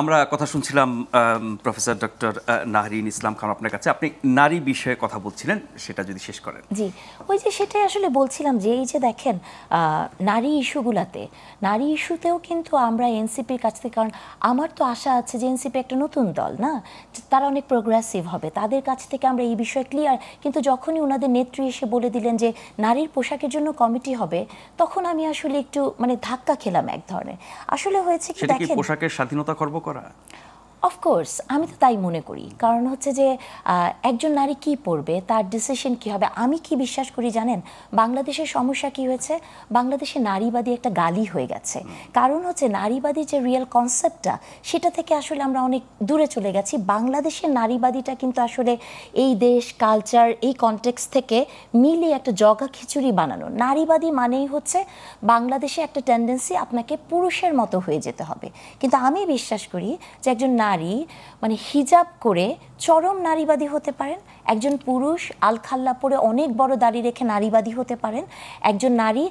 আমরা কথা শুনছিলাম প্রফেসর ডক্টর নাহরিন ইসলাম খান আপনার কাছে। আপনি নারী বিষয়ে কথা বলছিলেন, সেটা যদি শেষ করেন। জি, ওই যে সেটাই আসলে বলছিলাম যে এই যে দেখেন নারী ইস্যুগুলাতে, নারী ইস্যুতেও কিন্তু আমরা এনসিপির কাছ থেকে, কারণ আমার তো আশা আছে যে এনসিপি একটা নতুন দল না, তারা অনেক প্রোগ্রেসিভ হবে, তাদের কাছ থেকে আমরা এই বিষয়ে ক্লিয়ার। কিন্তু যখনই ওনাদের নেত্রী এসে বলে দিলেন যে নারীর পোশাকের জন্য কমিটি হবে, তখন আমি আসলে একটু মানে ধাক্কা খেলাম এক ধরনের। আসলে হয়েছে কি দেখেন, পোশাকের স্বাধীনতা খর্ব করা, অফকোর্স আমি তো তাই মনে করি। কারণ হচ্ছে যে একজন নারী কি পড়বে, তার ডিসিশন কি হবে। আমি কি বিশ্বাস করি জানেন, বাংলাদেশের সমস্যা কি হয়েছে, বাংলাদেশে নারীবাদী একটা গালি হয়ে গেছে। কারণ হচ্ছে নারীবাদী যে রিয়েল কনসেপ্টটা, সেটা থেকে আসলে আমরা অনেক দূরে চলে গেছি। বাংলাদেশের নারীবাদীটা কিন্তু আসলে এই দেশ, কালচার, এই কনটেক্সট থেকে মিলিয়ে একটা জগা খিচুড়ি বানানো। নারীবাদী মানেই হচ্ছে বাংলাদেশে একটা টেন্ডেন্সি আপনাকে পুরুষের মতো হয়ে যেতে হবে। কিন্তু আমি বিশ্বাস করি যে একজন নারী মানে হিজাব করে চরম নারীবাদী হতে পারেন, একজন পুরুষ আলখাল্লা পরে অনেক বড় দাড়ি রেখে নারীবাদী হতে পারেন, একজন নারী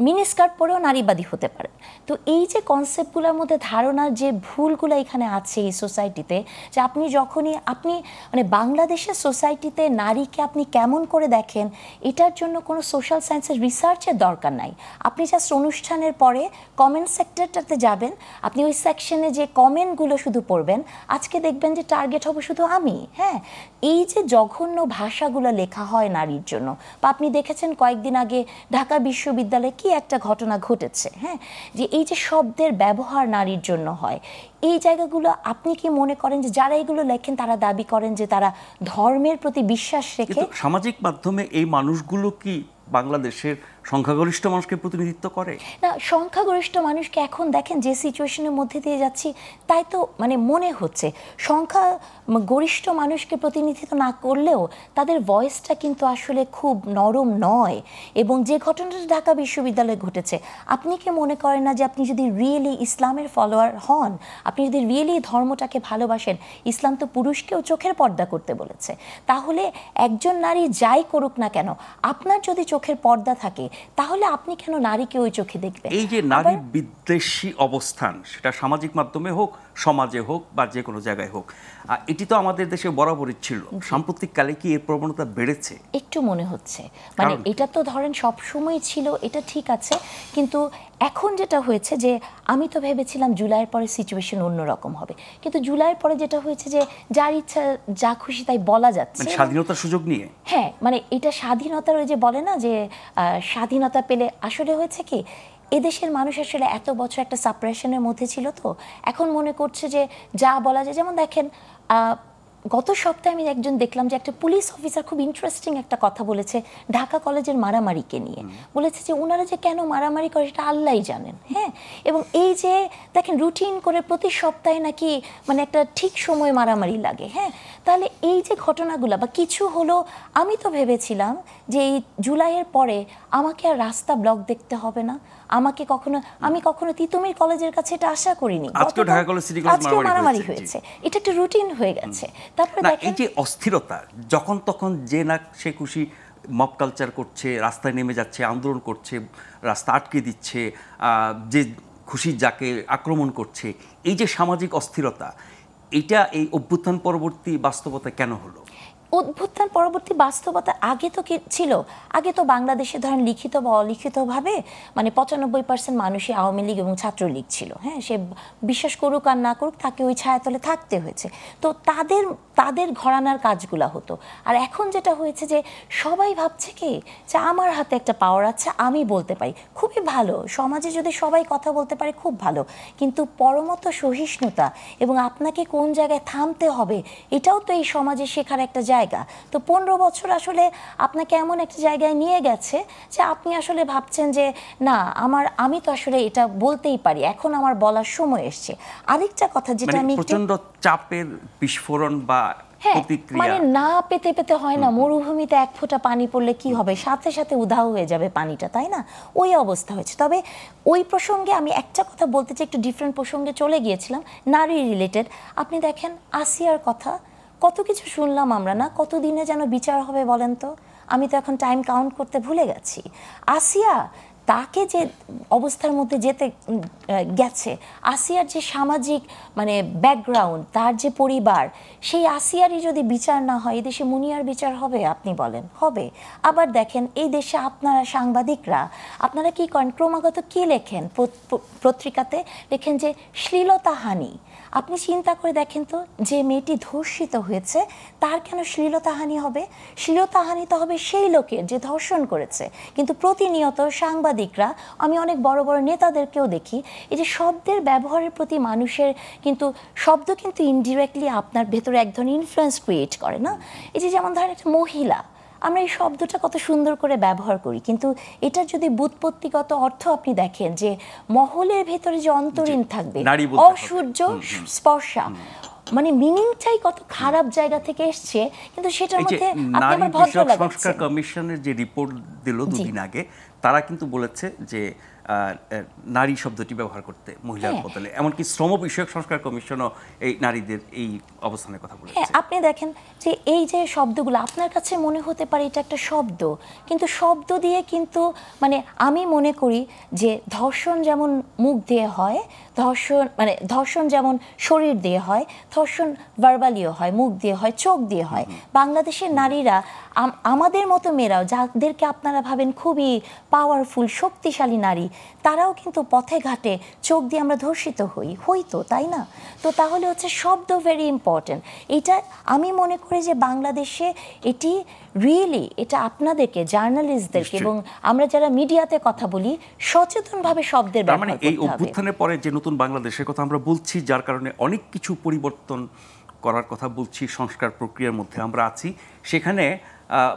মিনিস্কার্ট পরেও নারীবাদী হতে পারে। তো এই যে কনসেপ্টগুলোর মধ্যে ধারণার যে ভুলগুলো এখানে আছে এই সোসাইটিতে, যে আপনি যখনই আপনি মানে বাংলাদেশের সোসাইটিতে নারীকে আপনি কেমন করে দেখেন, এটার জন্য কোনো সোশ্যাল সায়েন্সের রিসার্চের দরকার নাই। আপনি জাস্ট অনুষ্ঠানের পরে কমেন্ট সেক্টরটাতে যাবেন, আপনি ওই সেকশনে যে কমেন্টগুলো শুধু পড়বেন, আজকে দেখবেন যে টার্গেট হবে শুধু আমি। হ্যাঁ, এই যে জঘন্য ভাষাগুলো লেখা হয় নারীর জন্য, বা আপনি দেখেছেন কয়েকদিন আগে ঢাকা বিশ্ববিদ্যালয়ে কি একটা ঘটনা ঘটেছে, হ্যাঁ, যে এই যে শব্দের ব্যবহার নারীর জন্য হয়, এই জায়গাগুলো আপনি কি মনে করেন যে যারা এগুলো লেখেন তারা দাবি করেন যে তারা ধর্মের প্রতি বিশ্বাস রেখে? সামাজিক মাধ্যমে এই মানুষগুলো কি বাংলাদেশের সংখ্যাগরিষ্ঠ মানুষকে প্রতিনিধিত্ব করে না? সংখ্যাগরিষ্ঠ মানুষকে এখন দেখেন যে সিচুয়েশনের মধ্যে দিয়ে যাচ্ছি, তাই তো মানে মনে হচ্ছে সংখ্যা গরিষ্ঠ মানুষকে প্রতিনিধিত্ব না করলেও তাদের ভয়েসটা কিন্তু আসলে খুব নরম নয়। এবং যে ঘটনাটা ঢাকা বিশ্ববিদ্যালয়ে ঘটেছে, আপনি কি মনে করেন না যে আপনি যদি রিয়েলি ইসলামের ফলোয়ার হন, আপনি যদি রিয়েলি ধর্মটাকে ভালোবাসেন, ইসলাম তো পুরুষকেও চোখের পর্দা করতে বলেছে, তাহলে একজন নারী যাই করুক না কেন, আপনার যদি চোখের পর্দা থাকে, তাহলে আপনি কেন নারীকে ওই চোখে দেখবেন? এই যে নারী বিদ্বেষী অবস্থান, সেটা সামাজিক মাধ্যমে হোক, সমাজে হোক, বা যে কোনো জায়গায় হোক, এটি তো আমাদের দেশে বরাবরই ছিল। সাম্প্রতিককালে কি এর প্রবণতা বেড়েছে? একটু মনে হচ্ছে, মানে এটা তো ধরেন সব সময় ছিল, এটা ঠিক আছে, কিন্তু এখন যেটা হয়েছে যে আমি তো ভেবেছিলাম জুলাইয়ের পরে সিচুয়েশন অন্যরকম হবে, কিন্তু জুলাইয়ের পরে যেটা হয়েছে যে যার ইচ্ছা যা খুশি তাই বলা যাচ্ছে, স্বাধীনতার সুযোগ নিয়ে। হ্যাঁ, মানে এটা স্বাধীনতার ওই যে বলে না যে স্বাধীনতা পেলে আসলে হয়েছে কি, এদেশের মানুষ আসলে এত বছর একটা সাপ্রেশনের মধ্যে ছিল, তো এখন মনে করছে যে যা বলা যায়। যেমন দেখেন গত সপ্তাহে আমি একজন দেখলাম যে একটা পুলিশ অফিসার খুব ইন্টারেস্টিং একটা কথা বলেছে ঢাকা কলেজের মারামারিকে নিয়ে। বলেছে যে ওনারা যে কেন মারামারি করে সেটা আল্লাহই জানেন। হ্যাঁ, এবং এই যে দেখেন রুটিন করে প্রতি সপ্তাহে নাকি মানে একটা ঠিক সময় মারামারি লাগে। হ্যাঁ, তাহলে এই যে ঘটনাগুলো বা কিছু হলো, আমি তো ভেবেছিলাম যে এই জুলাইয়ের পরে আমাকে আর রাস্তা ব্লক দেখতে হবে না, আমাকে কখনো, আমি কখনো তিতুমির কলেজের কাছে এটা আশা করিনি। আজকেও ঢাকা কলেজ সিটি কলেজ মারামারি হয়েছে, এটা একটা রুটিন হয়ে গেছে। তারপরে দেখেন এই যে অস্থিরতা, যখন তখন যে না সে খুশি মব কালচার করছে, রাস্তায় নেমে যাচ্ছে, আন্দোলন করছে, রাস্তা আটকে দিচ্ছে, যে খুশি যাকে আক্রমণ করছে, এই যে সামাজিক অস্থিরতা, এটা এই অভ্যুত্থান পরবর্তী বাস্তবতা কেন হলো? অভ্যুত্থান পরবর্তী বাস্তবতা আগে তো কি ছিল? আগে তো বাংলাদেশে ধরেন লিখিত বা অলিখিতভাবে মানে 95% মানুষই আওয়ামী লীগ এবং ছাত্রলীগ ছিল। হ্যাঁ, সে বিশ্বাস করুক আর না করুক, তাকে ওই ছায়াতলে থাকতে হয়েছে। তো তাদের ঘরানার কাজগুলা হতো। আর এখন যেটা হয়েছে যে সবাই ভাবছে কি যে আমার হাতে একটা পাওয়ার আছে, আমি বলতে পারি, খুবই ভালো। সমাজে যদি সবাই কথা বলতে পারে খুব ভালো, কিন্তু পরমত সহিষ্ণুতা এবং আপনাকে কোন জায়গায় থামতে হবে, এটাও তো এই সমাজে শেখার একটা জায়গা। তো 15 বছর আসলে আপনাকে এমন একটা জায়গায় নিয়ে গেছে যে আপনি আসলে ভাবছেন যে না, আমি তো আসলে এটা বলতেই পারি, এখন আমার বলার সময় এসছে। আরেকটা কথা যেটা আমি প্রচন্ড চাপের বিস্ফোরণ বা মানে না পেতে পেতে হয় না, মরুভূমিতে এক ফোঁটা পানি পড়লে কি হবে, সাথে সাথে উধাও হয়ে যাবে পানিটা, তাই না? ওই অবস্থা হয়েছে। তবে ওই প্রসঙ্গে আমি একটা কথা বলতে চাই, একটু ডিফারেন্ট প্রসঙ্গে চলে গিয়েছিলাম, নারী রিলেটেড। আপনি দেখেন আসিয়ার কথা, কত কিছু শুনলাম আমরা না, কতদিনে যেন বিচার হবে বলেন তো? আমি তো এখন টাইম কাউন্ট করতে ভুলে গেছি। আসিয়া তাকে যে অবস্থার মধ্যে যেতে গেছে, আসিয়ার যে সামাজিক মানে ব্যাকগ্রাউন্ড, তার যে পরিবার, সেই আসিয়ারই যদি বিচার না হয়, এই দেশে মুনিয়ার বিচার হবে? আপনি বলেন হবে? আবার দেখেন এই দেশে আপনারা সাংবাদিকরা আপনারা কি করেন, ক্রমাগত কি লেখেন পত্রিকাতে, লেখেন যে শ্লীলতাহানি। আপনি চিন্তা করে দেখেন তো, যে মেয়েটি ধর্ষিত হয়েছে তার কেন শ্লীলতাহানি হবে? শ্লীলতাহানি তো হবে সেই লোকের যে ধর্ষণ করেছে। কিন্তু প্রতিনিয়ত সাংবাদিকরা, আমি অনেক বড় বড় নেতাদেরকেও দেখি, এই যে শব্দের ব্যবহারের প্রতি মানুষের কিন্তু, শব্দ কিন্তু ইনডিরেক্টলি আপনার ভেতরে এক ধরনের ইনফ্লুয়েন্স ক্রিয়েট করে না? এই যে যেমন ধরেন একটা মহিলা, আমরা এই শব্দটা কত সুন্দর করে ব্যবহার করি, কিন্তু এটার যদি ব্যুৎপত্তিগত অর্থ আপনি দেখেন, যে মহলের ভেতরে যে অন্তরীণ থাকবে, অসূর্য স্পর্শা, মানে মিনিংটাই কত খারাপ জায়গা থেকে এসছে। কিন্তু সেটার মধ্যে আপনি আমার ভদ্র লাগাচ্ছেন। সংস্কার কমিশনের যে রিপোর্ট দিল দুদিন আগে, তারা কিন্তু বলেছে যে নারী শব্দটি ব্যবহার করতে মহিলার বদলে, এমনকি শ্রম বিষয়ক সংস্কার কমিশনও এই নারীদের এই অবস্থানের কথা বলেছে। আপনি দেখেন যে এই যে শব্দগুলো আপনার কাছে মনে হতে পারে এটা একটা শব্দ, কিন্তু শব্দ দিয়ে কিন্তু মানে আমি মনে করি যে ধর্ষণ যেমন মুখ দিয়ে হয়, ধর্ষণ যেমন শরীর দিয়ে হয়, ধর্ষণ ভার্বালিও হয়, মুখ দিয়ে হয়, চোখ দিয়ে হয়। বাংলাদেশের নারীরা, আমাদের মতো মেয়েরাও যাদেরকে আপনারা ভাবেন খুবই পাওয়ারফুল শক্তিশালী নারী, তারাও কিন্তু পথে ঘাটে চোখ দিয়ে আমরা ধর্ষিত হইতো, তাই না? তো তাহলে হচ্ছে শব্দ ভেরি ইম্পর্টেন্ট। এটা আমি মনে করি যে বাংলাদেশে এটি রিয়েলি, এটা আপনাদেরকে জার্নালিস্টদেরকে এবং আমরা যারা মিডিয়াতে কথা বলি সচেতনভাবে শব্দের ব্যবহার করতে হবে। এই অভ্যুত্থানের পরে যে নতুন বাংলাদেশের কথা আমরা বলছি, যার কারণে অনেক কিছু পরিবর্তন করার কথা বলছি, সংস্কার প্রক্রিয়ার মধ্যে আমরা আছি, সেখানে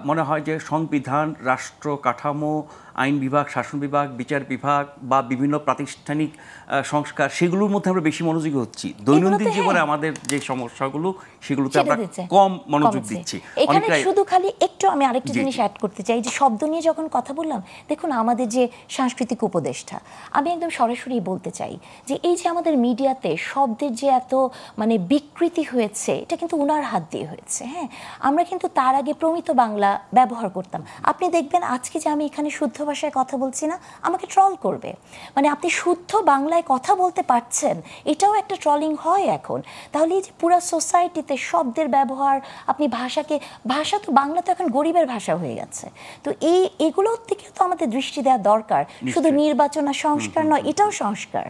মনে হয় যে সংবিধান, রাষ্ট্র কাঠামো, আইন বিভাগ, শাসন বিভাগ, বিচার বিভাগ বা বিভিন্ন প্রাতিষ্ঠানিক সংস্কার, সেগুলোর মধ্যে আমরা বেশি মনোযোগী হচ্ছি। দৈনন্দিন জীবনে আমাদের যে সমস্যাগুলো, সেগুলোতে আমরা কম মনোযোগ দিচ্ছি। এখানে শুধু খালি একটু আমি আরেকটা জিনিস অ্যাড করতে চাই, যে শব্দ নিয়ে যখন কথা বললাম, দেখুন আমাদের যে সাংস্কৃতিক উপদেষ্টা, আমি একদম সরাসরি বলতে চাই যে এই যে আমাদের মিডিয়াতে শব্দের যে এত মানে বিকৃতি হয়েছে, এটা কিন্তু উনার হাত দিয়ে হয়েছে। হ্যাঁ, আমরা কিন্তু তার আগে প্রমিত বাংলা ব্যবহার করতাম। আপনি দেখবেন আজকে যে আমি এখানে শুদ্ধ ভাষায় কথা বলছি না, আমাকে ট্রল করবে। মানে আপনি শুদ্ধ বাংলায় কথা বলতে পারছেন, এটাও একটা ট্রলিং হয় এখন। তাহলে এই যে পুরো সোসাইটিতে শব্দের ব্যবহার, আপনি ভাষা তো বাংলা তো এখন গরিবের ভাষা হয়ে গেছে। তো এগুলোর দিকে তো আমাদের দৃষ্টি দেওয়া দরকার। শুধু নির্বাচন আর সংস্কার নয়, এটাও সংস্কার।